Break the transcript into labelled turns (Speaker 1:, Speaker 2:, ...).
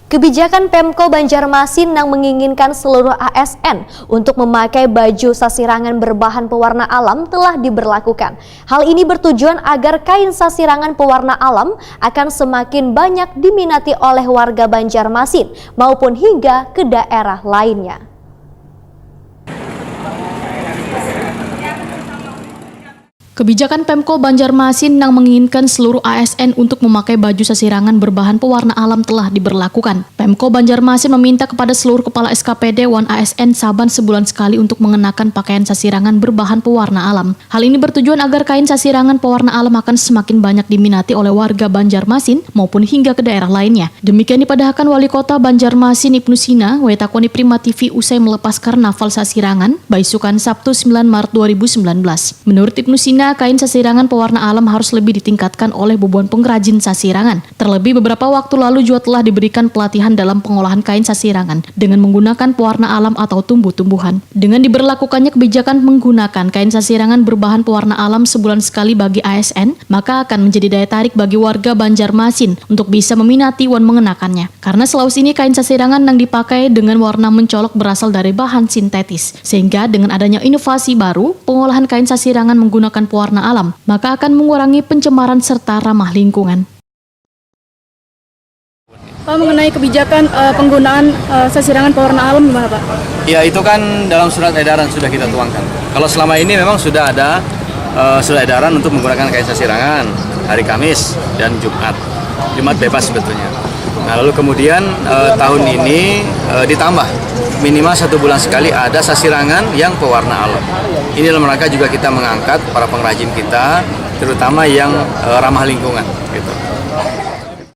Speaker 1: Kebijakan Pemko Banjarmasin yang menginginkan seluruh ASN untuk memakai baju sasirangan berbahan pewarna alam telah diberlakukan. Hal ini bertujuan agar kain sasirangan pewarna alam akan semakin banyak diminati oleh warga Banjarmasin maupun hingga ke daerah lainnya.
Speaker 2: Kebijakan Pemko Banjarmasin yang menginginkan seluruh ASN untuk memakai baju sasirangan berbahan pewarna alam telah diberlakukan. Pemko Banjarmasin meminta kepada seluruh kepala SKPD Wan ASN Saban sebulan sekali untuk mengenakan pakaian sasirangan berbahan pewarna alam. Hal ini bertujuan agar kain sasirangan pewarna alam akan semakin banyak diminati oleh warga Banjarmasin maupun hingga ke daerah lainnya. Demikian dipadahkan Wali Kota Banjarmasin Ibnu Sina, Wetakoni Prima TV usai melepas karnaval sasirangan Baisukan Sabtu 9 Maret 2019. Menurut Ibnu Sina, kain sasirangan pewarna alam harus lebih ditingkatkan oleh bubuan pengrajin sasirangan. Terlebih beberapa waktu lalu juga telah diberikan pelatihan dalam pengolahan kain sasirangan dengan menggunakan pewarna alam atau tumbuh-tumbuhan. Dengan diberlakukannya kebijakan menggunakan kain sasirangan berbahan pewarna alam sebulan sekali bagi ASN, maka akan menjadi daya tarik bagi warga Banjarmasin untuk bisa meminati wan mengenakannya. Karena selalu ini kain sasirangan yang dipakai dengan warna mencolok berasal dari bahan sintetis. Sehingga dengan adanya inovasi baru, pengolahan kain sasirangan menggunakan warna alam, maka akan mengurangi pencemaran serta ramah lingkungan.
Speaker 3: Pak, mengenai kebijakan penggunaan sasirangan pewarna alam gimana Pak?
Speaker 4: Ya, itu kan dalam surat edaran sudah kita tuangkan. Kalau selama ini memang sudah ada surat edaran untuk menggunakan kain sasirangan hari Kamis dan Jumat. Jumat bebas sebetulnya. Nah, lalu kemudian tahun ini ditambah minimal 1 bulan sekali ada sasirangan yang pewarna alam. Ini dalam rangka juga kita mengangkat para pengrajin kita, terutama yang ramah lingkungan gitu.